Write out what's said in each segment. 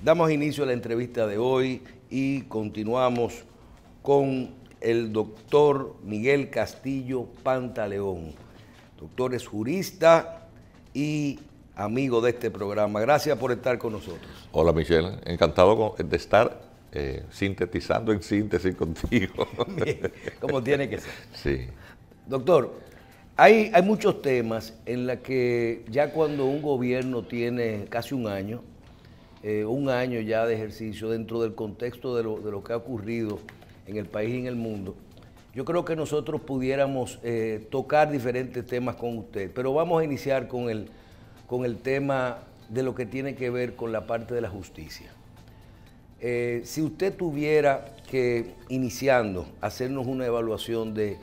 Damos inicio a la entrevista de hoy y continuamos con el doctor Miguel Castillo Pantaleón. Doctor es jurista y amigo de este programa. Gracias por estar con nosotros. Hola Michelle, encantado de estar sintetizando en síntesis contigo. Bien, como tiene que ser. Sí. Doctor, hay muchos temas en los que ya cuando un gobierno tiene casi un año ya de ejercicio dentro del contexto de lo que ha ocurrido en el país y en el mundo, yo creo que nosotros pudiéramos tocar diferentes temas con usted, pero vamos a iniciar con el tema de lo que tiene que ver con la parte de la justicia. Si usted tuviera que, iniciando, hacernos una evaluación de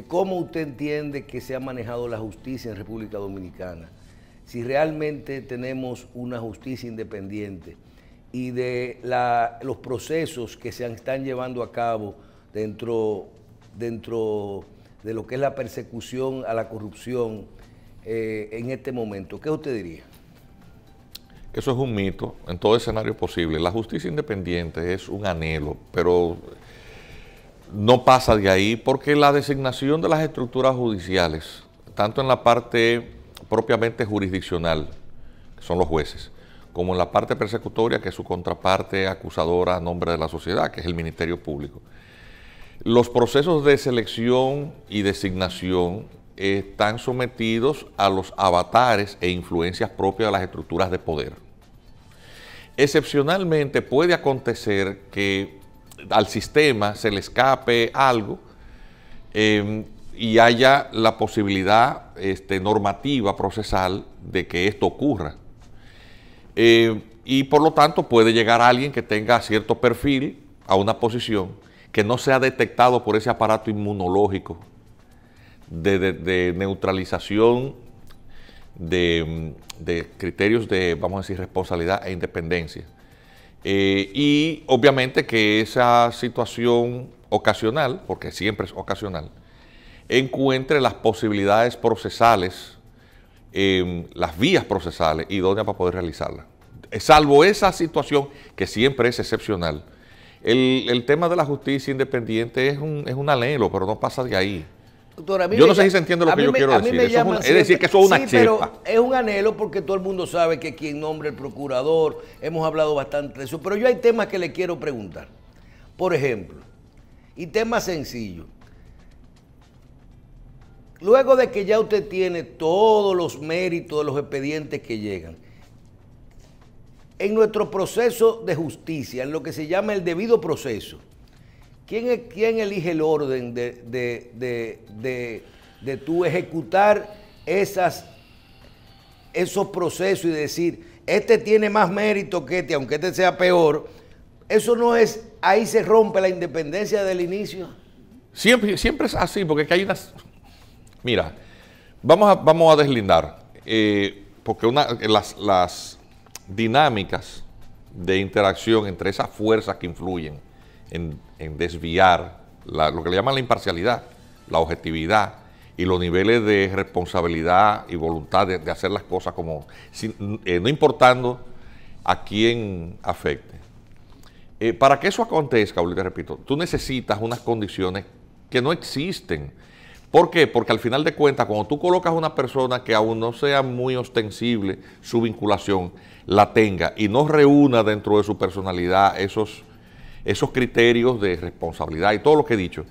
cómo usted entiende que se ha manejado la justicia en República Dominicana, si realmente tenemos una justicia independiente y de los procesos que se están llevando a cabo dentro de lo que es la persecución a la corrupción en este momento, ¿qué usted diría? Eso es un mito en todo escenario posible. La justicia independiente es un anhelo, pero no pasa de ahí porque la designación de las estructuras judiciales, tanto en la parte propiamente jurisdiccional, que son los jueces, como en la parte persecutoria, que es su contraparte acusadora a nombre de la sociedad, que es el Ministerio Público. Los procesos de selección y designación están sometidos a los avatares e influencias propias de las estructuras de poder. Excepcionalmente puede acontecer que al sistema se le escape algo y haya la posibilidad normativa, procesal, de que esto ocurra. Y por lo tanto puede llegar alguien que tenga cierto perfil a una posición que no sea detectado por ese aparato inmunológico de neutralización de criterios de, vamos a decir, responsabilidad e independencia. Y obviamente que esa situación ocasional, porque siempre es ocasional, encuentre las posibilidades procesales, las vías procesales idóneas para poder realizarla. Salvo esa situación que siempre es excepcional, el tema de la justicia independiente es un anhelo, pero no pasa de ahí. Doctor, yo no sé si se entiende lo que yo quiero decir. Es decir, que eso es una chepa. Pero es un anhelo porque todo el mundo sabe que quien nombra el procurador, hemos hablado bastante de eso, pero yo hay temas que le quiero preguntar. Por ejemplo, y temas sencillos. Luego de que ya usted tiene todos los méritos de los expedientes que llegan, en nuestro proceso de justicia, en lo que se llama el debido proceso, ¿quién elige el orden de tú ejecutar esos procesos y decir, este tiene más mérito que este, aunque este sea peor? Eso no es, ahí se rompe la independencia del inicio. Siempre es así, porque hay unas... Mira, vamos a deslindar, porque las dinámicas de interacción entre esas fuerzas que influyen en desviar lo que le llaman la imparcialidad, la objetividad y los niveles de responsabilidad y voluntad de hacer las cosas como, no importando a quién afecte. Para que eso acontezca, te repito, tú necesitas unas condiciones que no existen. ¿Por qué? Porque al final de cuentas, cuando tú colocas a una persona que aún no sea muy ostensible su vinculación, la tenga y no reúna dentro de su personalidad esos criterios de responsabilidad y todo lo que he dicho,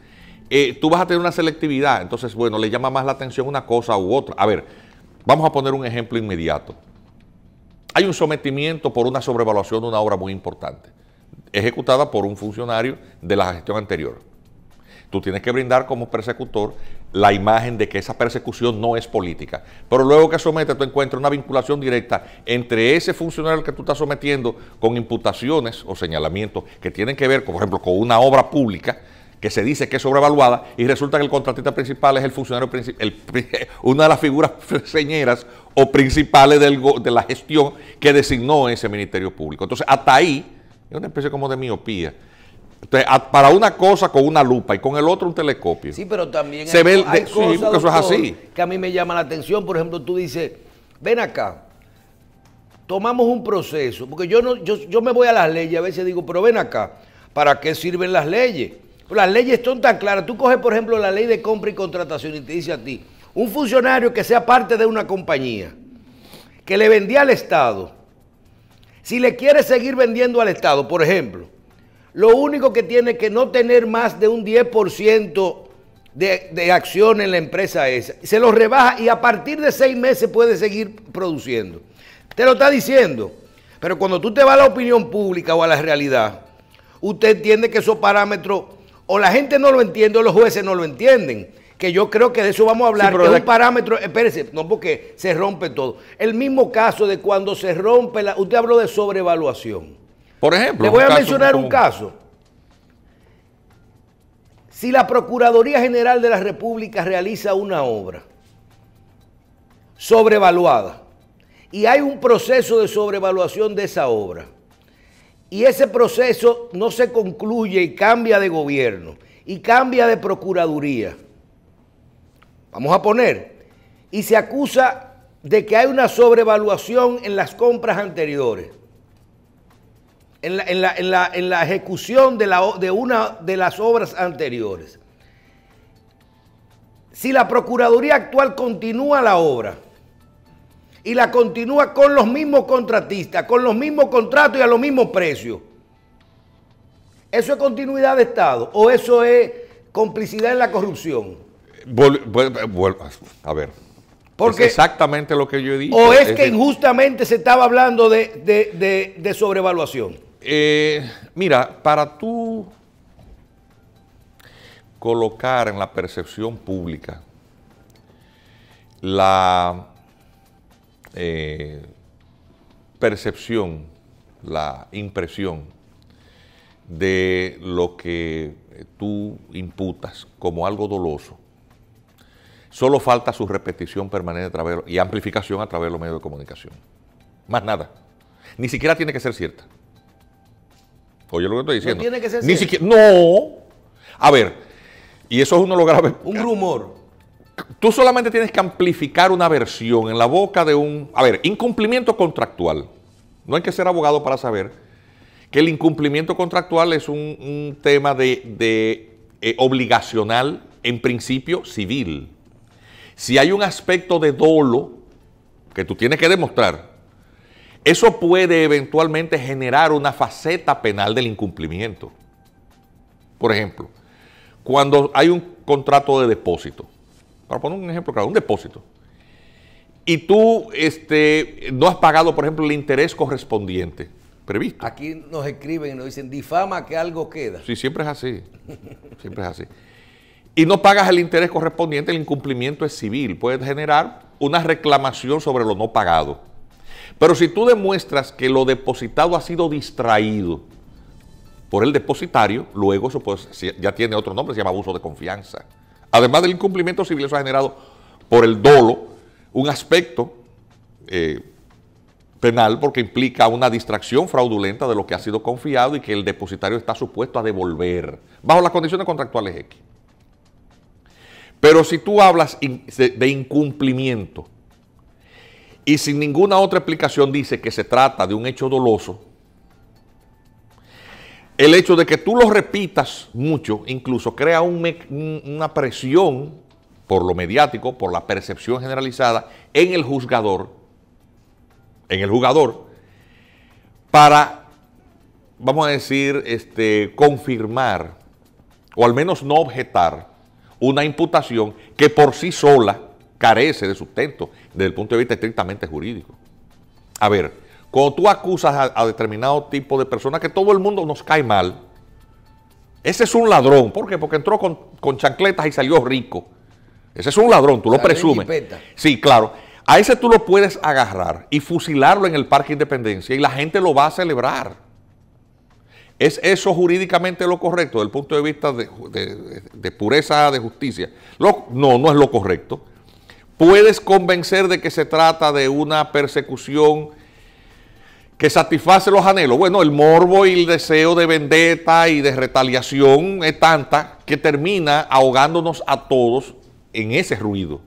tú vas a tener una selectividad. Entonces, bueno, le llama más la atención una cosa u otra. A ver, vamos a poner un ejemplo inmediato. Hay un sometimiento por una sobrevaluación de una obra muy importante, ejecutada por un funcionario de la gestión anterior. Tú tienes que brindar como persecutor la imagen de que esa persecución no es política. Pero luego que somete, tú encuentras una vinculación directa entre ese funcionario al que tú estás sometiendo con imputaciones o señalamientos que tienen que ver, por ejemplo, con una obra pública que se dice que es sobrevaluada y resulta que el contratista principal es el funcionario principal, una de las figuras señeras o principales de la gestión que designó ese Ministerio Público. Entonces, hasta ahí, es una especie como de miopía. Entonces, para una cosa con una lupa y con el otro un telescopio. Sí, pero también hay cosas, sí, doctor, eso es así, que a mí me llama la atención. Por ejemplo, tú dices, ven acá, tomamos un proceso, porque yo me voy a las leyes, a veces digo, pero ven acá, ¿para qué sirven las leyes? Las leyes son tan claras. Tú coges, por ejemplo, la ley de compra y contratación y te dice a ti, un funcionario que sea parte de una compañía, que le vendía al Estado, si le quiere seguir vendiendo al Estado, por ejemplo, lo único que tiene que no tener más de un 10% de acción en la empresa esa. Se lo rebaja y a partir de 6 meses puede seguir produciendo. Te lo está diciendo. Pero cuando tú te vas a la opinión pública o a la realidad, usted entiende que esos parámetros, o la gente no lo entiende o los jueces no lo entienden. Que yo creo que de eso vamos a hablar, sí, que es un parámetro, espérese, no porque se rompe todo. El mismo caso de cuando se rompe, usted habló de sobrevaluación. Por ejemplo. Le voy a mencionar un caso. Si la Procuraduría General de la República realiza una obra sobrevaluada y hay un proceso de sobrevaluación de esa obra y ese proceso no se concluye y cambia de gobierno y cambia de Procuraduría, vamos a poner, y se acusa de que hay una sobrevaluación en las compras anteriores, en la ejecución de una de las obras anteriores. Si la Procuraduría actual continúa la obra y la continúa con los mismos contratistas, con los mismos contratos y a los mismos precios, ¿eso es continuidad de Estado o eso es complicidad en la corrupción? A ver, porque, es exactamente lo que yo he dicho. ¿O es que injustamente se estaba hablando de sobrevaluación? Mira, para tú colocar en la percepción pública la percepción, la impresión de lo que tú imputas como algo doloso, solo falta su repetición permanente y amplificación a través de los medios de comunicación. Más nada. Ni siquiera tiene que ser cierta. Oye lo que estoy diciendo. No tiene que ser Ni cierta. siquiera. No. A ver, y eso es uno de los graves. Un rumor. Tú solamente tienes que amplificar una versión en la boca de un... A ver, incumplimiento contractual. No hay que ser abogado para saber que el incumplimiento contractual es un tema obligacional, en principio civil. Si hay un aspecto de dolo que tú tienes que demostrar, eso puede eventualmente generar una faceta penal del incumplimiento. Por ejemplo, cuando hay un contrato de depósito, para poner un ejemplo claro, un depósito, y tú no has pagado, por ejemplo, el interés correspondiente previsto. Aquí nos escriben y nos dicen, difama que algo queda. Sí, siempre es así. Siempre es así. Y no pagas el interés correspondiente, el incumplimiento es civil. Puede generar una reclamación sobre lo no pagado. Pero si tú demuestras que lo depositado ha sido distraído por el depositario, luego eso pues, ya tiene otro nombre, se llama abuso de confianza. Además del incumplimiento civil, eso ha generado por el dolo un aspecto penal porque implica una distracción fraudulenta de lo que ha sido confiado y que el depositario está supuesto a devolver bajo las condiciones contractuales X. Pero si tú hablas de incumplimiento y sin ninguna otra explicación dice que se trata de un hecho doloso, el hecho de que tú lo repitas mucho incluso crea una presión por lo mediático, por la percepción generalizada en el juzgador, para, vamos a decir, confirmar o al menos no objetar una imputación que por sí sola carece de sustento desde el punto de vista estrictamente jurídico. A ver, cuando tú acusas a determinado tipo de persona que todo el mundo nos cae mal, ese es un ladrón. ¿Por qué? Porque entró con chancletas y salió rico. Ese es un ladrón, tú lo presumes. Sí, claro. A ese tú lo puedes agarrar y fusilarlo en el Parque Independencia y la gente lo va a celebrar. ¿Es eso jurídicamente lo correcto desde el punto de vista de pureza de justicia? No es lo correcto. Puedes convencer de que se trata de una persecución que satisface los anhelos. Bueno, el morbo y el deseo de vendetta y de retaliación es tanta que termina ahogándonos a todos en ese ruido.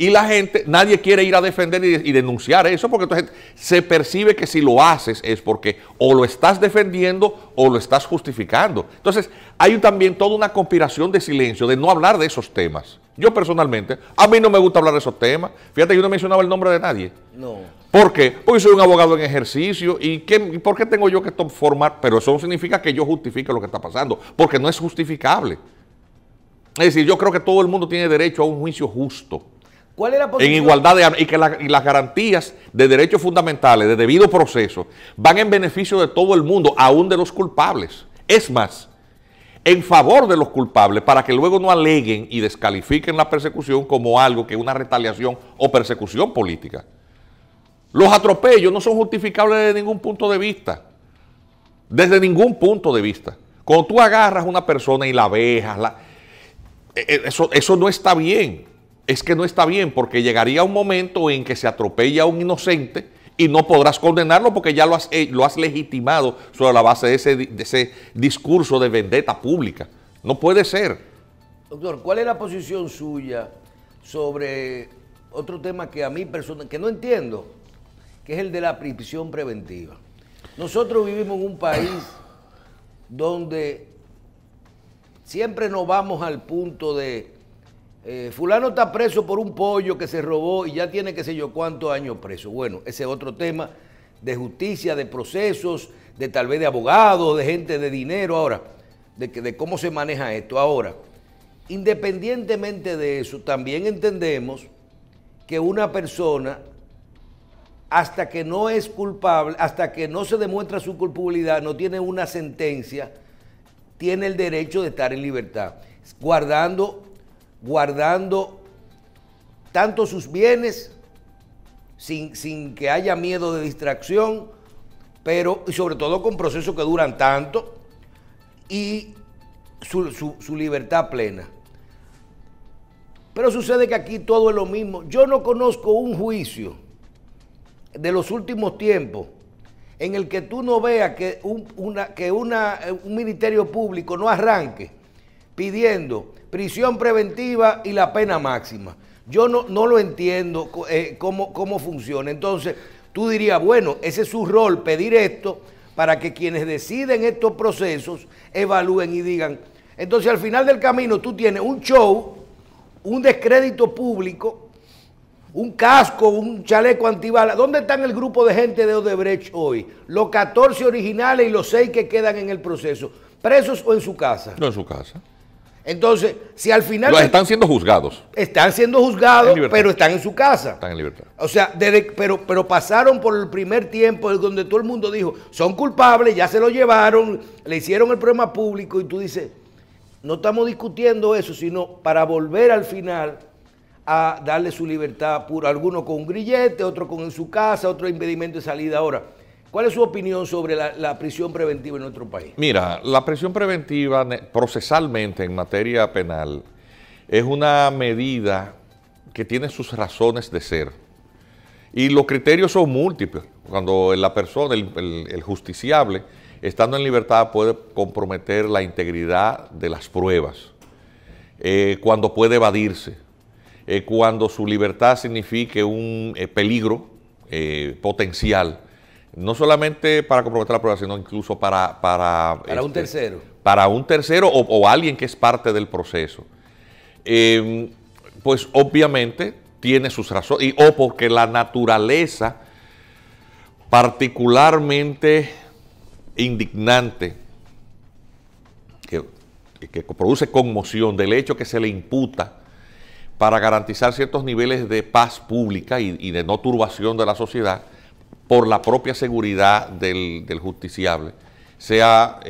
Y la gente, nadie quiere ir a defender y denunciar eso, porque entonces se percibe que si lo haces es porque o lo estás defendiendo o lo estás justificando. Entonces, hay también toda una conspiración de silencio, de no hablar de esos temas. Yo personalmente, a mí no me gusta hablar de esos temas. Fíjate, yo no mencionaba el nombre de nadie. No. ¿Por qué? Porque soy un abogado en ejercicio. ¿Y por qué tengo yo que formar? Pero eso no significa que yo justifique lo que está pasando, porque no es justificable. Es decir, yo creo que todo el mundo tiene derecho a un juicio justo. ¿Cuál es la posición? En igualdad y las garantías de derechos fundamentales, de debido proceso, van en beneficio de todo el mundo, aún de los culpables. Es más, en favor de los culpables, para que luego no aleguen y descalifiquen la persecución como algo que es una retaliación o persecución política. Los atropellos no son justificables desde ningún punto de vista. Desde ningún punto de vista. Cuando tú agarras a una persona y la vejas, eso no está bien. Es que no está bien, porque llegaría un momento en que se atropella a un inocente y no podrás condenarlo porque ya lo has legitimado sobre la base de ese discurso de vendetta pública. No puede ser. Doctor, ¿cuál es la posición suya sobre otro tema que a mí personalmente, que no entiendo, que es el de la prisión preventiva? Nosotros vivimos en un país donde siempre nos vamos al punto de fulano está preso por un pollo que se robó y ya tiene qué sé yo cuántos años preso. Bueno, ese es otro tema de justicia, de procesos, de tal vez de abogados, de gente de dinero. Ahora, de cómo se maneja esto. Ahora, independientemente de eso, también entendemos que una persona, hasta que no es culpable, hasta que no se demuestra su culpabilidad, no tiene una sentencia, tiene el derecho de estar en libertad, guardando tanto sus bienes, sin que haya miedo de distracción, pero y sobre todo con procesos que duran tanto, y su libertad plena. Pero sucede que aquí todo es lo mismo. Yo no conozco un juicio de los últimos tiempos en el que tú no veas que un ministerio público no arranque pidiendo prisión preventiva y la pena máxima. Yo no lo entiendo cómo funciona. Entonces, tú dirías, bueno, ese es su rol, pedir esto para que quienes deciden estos procesos evalúen y digan. Entonces, al final del camino, tú tienes un show, un descrédito público, un casco, un chaleco antibalas. ¿Dónde están el grupo de gente de Odebrecht hoy? Los 14 originales y los 6 que quedan en el proceso. ¿Presos o en su casa? No en su casa. Entonces, si al final... Están siendo juzgados. Están siendo juzgados, pero están en su casa. Están en libertad. O sea, pero pasaron por el primer tiempo donde todo el mundo dijo, son culpables, ya se lo llevaron, le hicieron el problema público y tú dices, no estamos discutiendo eso, sino para volver al final a darle su libertad pura. Algunos con un grillete, otros en su casa, otro impedimento de salida. Ahora, ¿cuál es su opinión sobre la prisión preventiva en nuestro país? Mira, la prisión preventiva procesalmente en materia penal es una medida que tiene sus razones de ser. Y los criterios son múltiples. Cuando la persona, el justiciable, estando en libertad, puede comprometer la integridad de las pruebas, cuando puede evadirse, cuando su libertad signifique un peligro potencial, no solamente para comprometer la prueba, sino incluso para un tercero. Para un tercero o alguien que es parte del proceso. Pues obviamente tiene sus razones, o porque la naturaleza particularmente indignante, que produce conmoción del hecho que se le imputa para garantizar ciertos niveles de paz pública y de no turbación de la sociedad, por la propia seguridad del justiciable, sea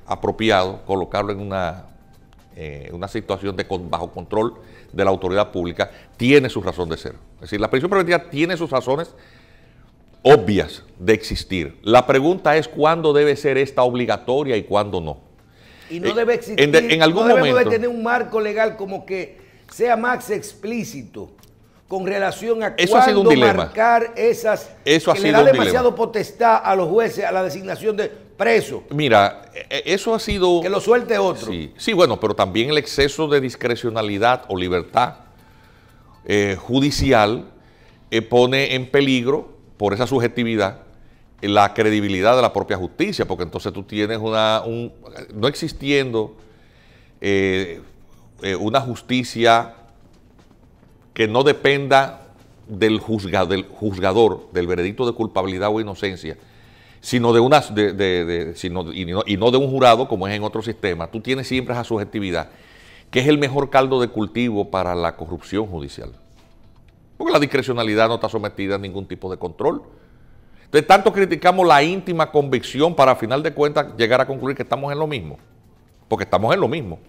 apropiado colocarlo en una situación bajo control de la autoridad pública, tiene su razón de ser. Es decir, la prisión preventiva tiene sus razones obvias de existir. La pregunta es cuándo debe ser esta obligatoria y cuándo no. Y no debe existir, en algún no debemos momento, de tener un marco legal como que sea más explícito con relación a cuándo marcar esas, eso que le da demasiado potestad a los jueces a la designación de preso. Mira, eso ha sido... Que lo suelte otro. Sí, bueno, pero también el exceso de discrecionalidad o libertad judicial pone en peligro, por esa subjetividad, la credibilidad de la propia justicia, porque entonces tú tienes no existiendo una justicia que no dependa del juzgador, del veredicto de culpabilidad o inocencia, sino y no de un jurado como es en otro sistema. Tú tienes siempre esa subjetividad, que es el mejor caldo de cultivo para la corrupción judicial. Porque la discrecionalidad no está sometida a ningún tipo de control. Entonces, tanto criticamos la íntima convicción para, a final de cuentas, llegar a concluir que estamos en lo mismo. Porque estamos en lo mismo.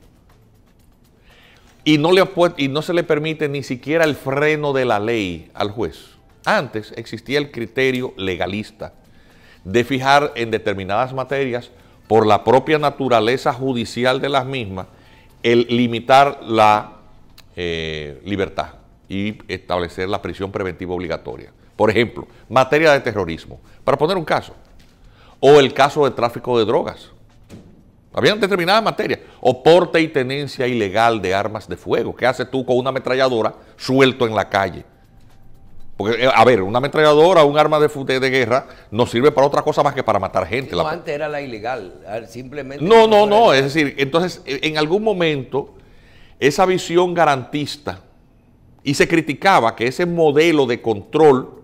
Y no se le permite ni siquiera el freno de la ley al juez. Antes existía el criterio legalista de fijar en determinadas materias, por la propia naturaleza judicial de las mismas, el limitar la libertad y establecer la prisión preventiva obligatoria. Por ejemplo, materia de terrorismo, para poner un caso, o el caso de tráfico de drogas. Habían determinadas materias, o porte y tenencia ilegal de armas de fuego. ¿Qué haces tú con una ametralladora suelto en la calle? Porque, a ver, una ametralladora o un arma de guerra no sirve para otra cosa más que para matar gente. No, antes era la ilegal, simplemente... No, es decir, entonces, en algún momento, esa visión garantista, y se criticaba que ese modelo de control,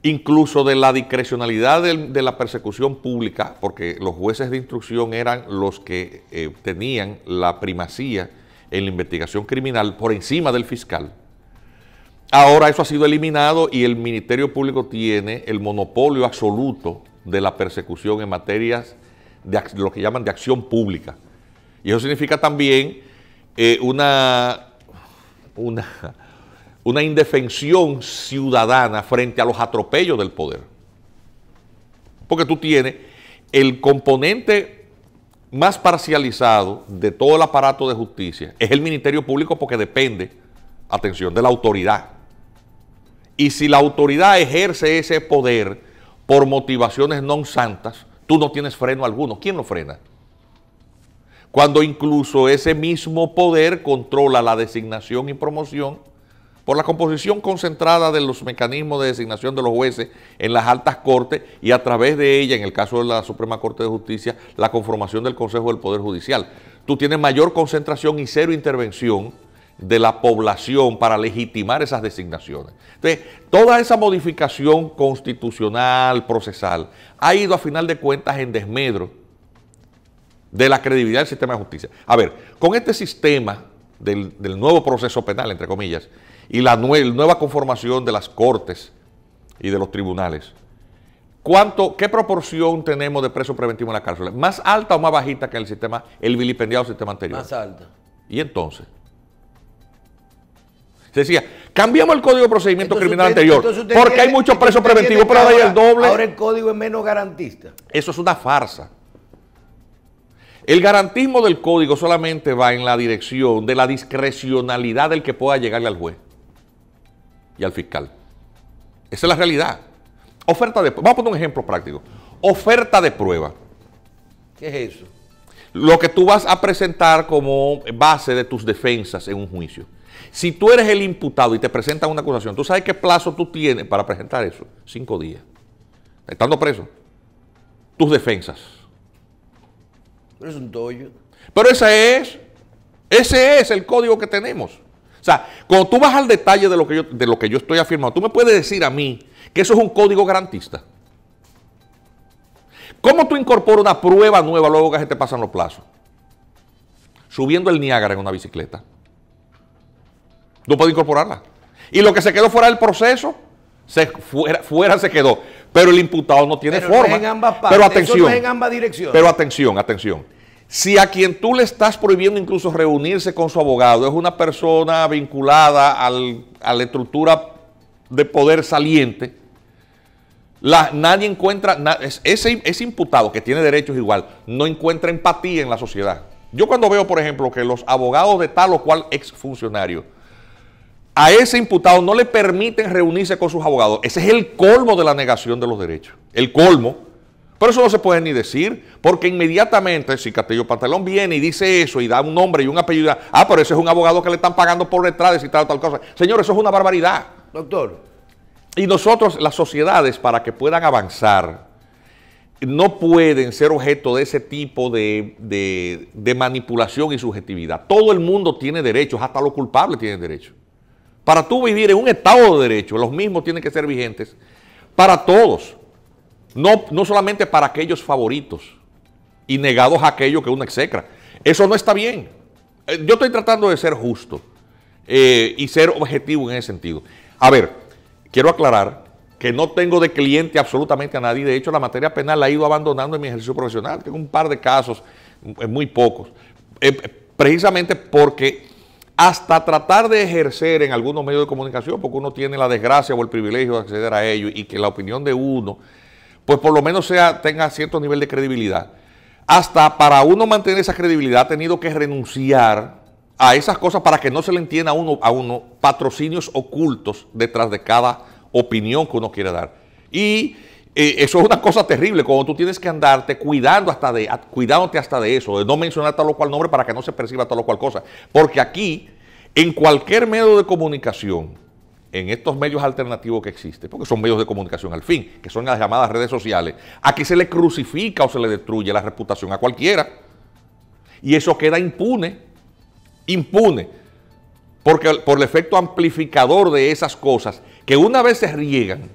incluso de la discrecionalidad de la persecución pública, porque los jueces de instrucción eran los que tenían la primacía en la investigación criminal por encima del fiscal. Ahora eso ha sido eliminado y el Ministerio Público tiene el monopolio absoluto de la persecución en materias de lo que llaman de acción pública. Y eso significa también una indefensión ciudadana frente a los atropellos del poder. Porque tú tienes el componente más parcializado de todo el aparato de justicia, es el Ministerio Público, porque depende, atención, de la autoridad. Y si la autoridad ejerce ese poder por motivaciones no santas, tú no tienes freno alguno. ¿Quién lo frena? Cuando incluso ese mismo poder controla la designación y promoción por la composición concentrada de los mecanismos de designación de los jueces en las altas cortes y a través de ella, en el caso de la Suprema Corte de Justicia, la conformación del Consejo del Poder Judicial. Tú tienes mayor concentración y cero intervención de la población para legitimar esas designaciones. Entonces, toda esa modificación constitucional, procesal, ha ido a final de cuentas en desmedro de la credibilidad del sistema de justicia. A ver, con este sistema del nuevo proceso penal, entre comillas, y la nueva conformación de las cortes y de los tribunales, ¿qué proporción tenemos de presos preventivos en la cárcel? ¿Más alta o más bajita que el vilipendiado sistema anterior? Más alta. ¿Y entonces? Se decía, cambiamos el Código de Procedimiento Criminal anterior, porque hay muchos presos preventivos, pero ahora hay el doble. Ahora el código es menos garantista. Eso es una farsa. El garantismo del código solamente va en la dirección de la discrecionalidad del que pueda llegarle al juez y al fiscal. Esa es la realidad. Vamos a poner un ejemplo práctico. Oferta de prueba. ¿Qué es eso? Lo que tú vas a presentar como base de tus defensas en un juicio. Si tú eres el imputado y te presentan una acusación, ¿tú sabes qué plazo tú tienes para presentar eso? 5 días. Estando preso. Tus defensas. Pero es un tollo. Pero ese es el código que tenemos. O sea, cuando tú vas al detalle de lo que yo estoy afirmando, tú me puedes decir a mí que eso es un código garantista. ¿Cómo tú incorporas una prueba nueva luego que se te pasan los plazos? Subiendo el Niágara en una bicicleta. No puedes incorporarla. Y lo que se quedó fuera del proceso, fuera se quedó. Pero el imputado no tiene forma. No es en ambas partes. Pero atención. Eso no es en ambas direcciones. Pero atención. Si a quien tú le estás prohibiendo incluso reunirse con su abogado es una persona vinculada a la estructura de poder saliente, nadie encuentra, ese imputado que tiene derechos igual, no encuentra empatía en la sociedad. Yo cuando veo, por ejemplo, que los abogados de tal o cual exfuncionario a ese imputado no le permiten reunirse con sus abogados, ese es el colmo de la negación de los derechos. El colmo, Pero eso no se puede ni decir, porque inmediatamente, si Castillo Pantalón viene y dice eso y da un nombre y un apellido, pero ese es un abogado que le están pagando por detrás y tal cosa. Señor, eso es una barbaridad. Doctor. Y nosotros, las sociedades, para que puedan avanzar, no pueden ser objeto de ese tipo de manipulación y subjetividad. Todo el mundo tiene derechos, hasta los culpables tienen derechos. Para tú vivir en un estado de derecho, los mismos tienen que ser vigentes para todos. No solamente para aquellos favoritos y negados a aquello que uno execra. Eso no está bien. Yo estoy tratando de ser justo y ser objetivo en ese sentido. A ver, quiero aclarar que no tengo de cliente absolutamente a nadie. De hecho, la materia penal la he ido abandonando en mi ejercicio profesional. Tengo un par de casos, muy pocos. Precisamente porque hasta tratar de ejercer en algunos medios de comunicación, porque uno tiene la desgracia o el privilegio de acceder a ello y que la opinión de uno, pues por lo menos tenga cierto nivel de credibilidad. Hasta para uno mantener esa credibilidad ha tenido que renunciar a esas cosas para que no se le entienda a uno patrocinios ocultos detrás de cada opinión que uno quiere dar. Y eso es una cosa terrible, cuando tú tienes que andarte cuidándote hasta de eso, de no mencionar tal o cual nombre para que no se perciba tal o cual cosa. Porque aquí, en cualquier medio de comunicación, en estos medios alternativos que existen, porque son medios de comunicación al fin, que son las llamadas redes sociales, aquí se le crucifica o se le destruye la reputación a cualquiera. Y eso queda impune, porque por el efecto amplificador de esas cosas, que una vez se riegan,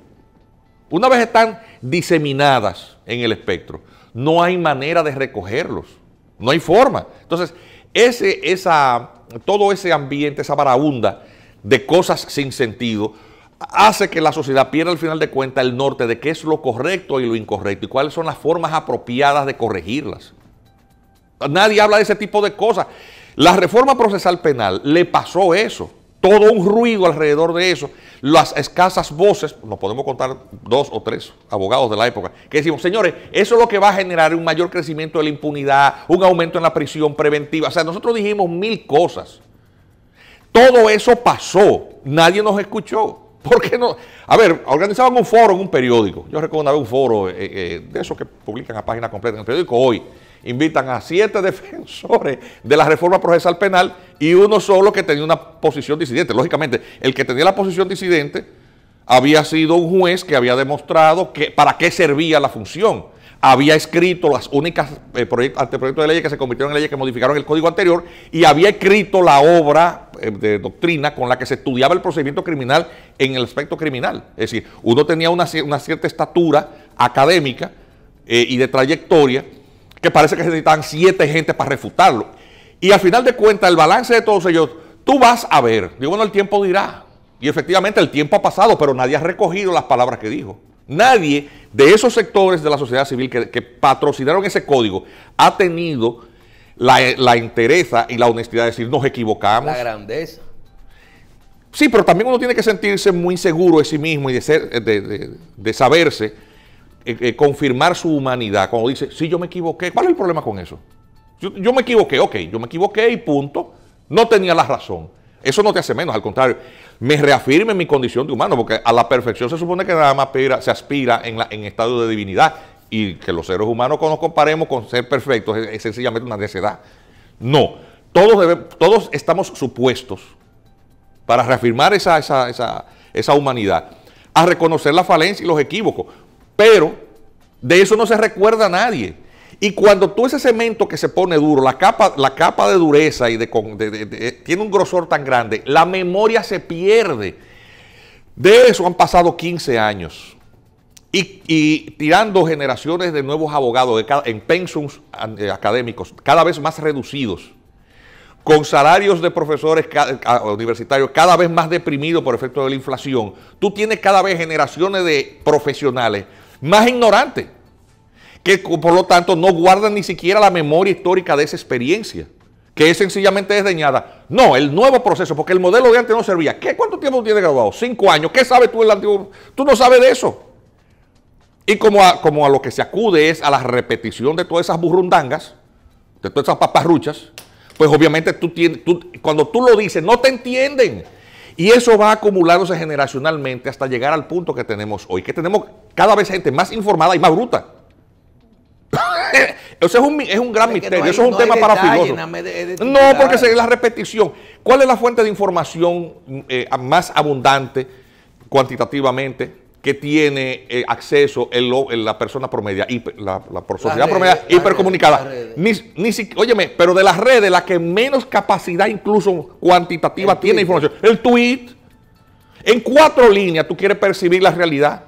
una vez están diseminadas en el espectro, no hay manera de recogerlos, no hay forma. Entonces, todo ese ambiente, esa varaunda de cosas sin sentido, hace que la sociedad pierda al final de cuentas el norte de qué es lo correcto y lo incorrecto y cuáles son las formas apropiadas de corregirlas. Nadie habla de ese tipo de cosas. La reforma procesal penal le pasó eso, todo un ruido alrededor de eso, las escasas voces, nos podemos contar 2 o 3 abogados de la época, que decimos, señores, eso es lo que va a generar un mayor crecimiento de la impunidad, un aumento en la prisión preventiva. O sea, nosotros dijimos 1000 cosas. Todo eso pasó, nadie nos escuchó. ¿Por qué no? A ver, organizaban un foro en un periódico. Yo recuerdo una vez un foro de esos que publican a página completa en el periódico Hoy. Invitan a 7 defensores de la reforma procesal penal y uno solo que tenía una posición disidente. Lógicamente, el que tenía la posición disidente había sido un juez que había demostrado para qué servía la función. Había escrito las únicas anteproyectos de leyes que se convirtieron en leyes que modificaron el código anterior y había escrito la obra de doctrina con la que se estudiaba el procedimiento criminal en el aspecto criminal. Es decir, uno tenía una cierta estatura académica y de trayectoria que parece que se necesitaban 7 gente para refutarlo. Y al final de cuentas, el balance de todos ellos, tú vas a ver, digo, bueno, el tiempo dirá. Y efectivamente el tiempo ha pasado, pero nadie ha recogido las palabras que dijo. Nadie de esos sectores de la sociedad civil que patrocinaron ese código ha tenido la entereza y la honestidad de decir, nos equivocamos. La grandeza. Sí, pero también uno tiene que sentirse muy seguro de sí mismo y de saberse, confirmar su humanidad. Cuando dice, sí, yo me equivoqué, ¿cuál es el problema con eso? Yo me equivoqué, ok, yo me equivoqué y punto. No tenía la razón. Eso no te hace menos, al contrario, me reafirma en mi condición de humano, porque a la perfección se supone que nada más se aspira en estado de divinidad, y que los seres humanos cuando nos comparemos con ser perfectos es sencillamente una necedad. No, todos estamos supuestos, para reafirmar esa humanidad, a reconocer la falencia y los equívocos, pero de eso no se recuerda a nadie. Y cuando tú ese cemento que se pone duro, la capa de dureza y tiene un grosor tan grande, la memoria se pierde. De eso han pasado 15 años. Y tirando generaciones de nuevos abogados en pensums académicos cada vez más reducidos, con salarios de profesores universitarios cada vez más deprimidos por efecto de la inflación, tú tienes cada vez generaciones de profesionales más ignorantes, que por lo tanto no guardan ni siquiera la memoria histórica de esa experiencia, que es sencillamente desdeñada. No, el nuevo proceso, porque el modelo de antes no servía. ¿Cuánto tiempo tiene graduado? 5 años. ¿Qué sabes tú del antiguo? Tú no sabes de eso. Y como a lo que se acude es a la repetición de todas esas burrundangas, de todas esas paparruchas, pues obviamente cuando tú lo dices, no te entienden. Y eso va acumulándose generacionalmente hasta llegar al punto que tenemos hoy, que tenemos cada vez gente más informada y más bruta. Eso es un gran misterio, no hay, eso es un no tema hay para detalle, filósofos. No, porque es la repetición. ¿Cuál es la fuente de información más abundante cuantitativamente que tiene acceso la persona promedia, la sociedad promedia hipercomunicada? Óyeme, pero de las redes, la que menos capacidad incluso cuantitativa tiene información, el tweet. En 4 líneas tú quieres percibir la realidad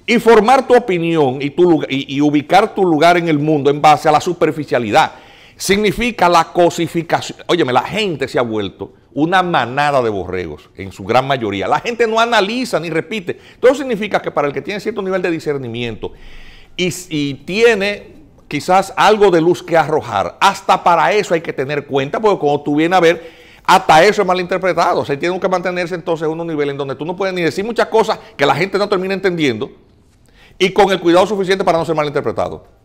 y formar tu opinión y ubicar tu lugar en el mundo en base a la superficialidad. Significa la cosificación. Óyeme, la gente se ha vuelto una manada de borregos, en su gran mayoría. La gente no analiza ni repite. Todo significa que para el que tiene cierto nivel de discernimiento y tiene quizás algo de luz que arrojar, hasta para eso hay que tener cuenta, porque cuando tú vienes a ver, hasta eso es malinterpretado. O sea, tiene que mantenerse entonces en un nivel en donde tú no puedes ni decir muchas cosas que la gente no termina entendiendo y con el cuidado suficiente para no ser malinterpretado.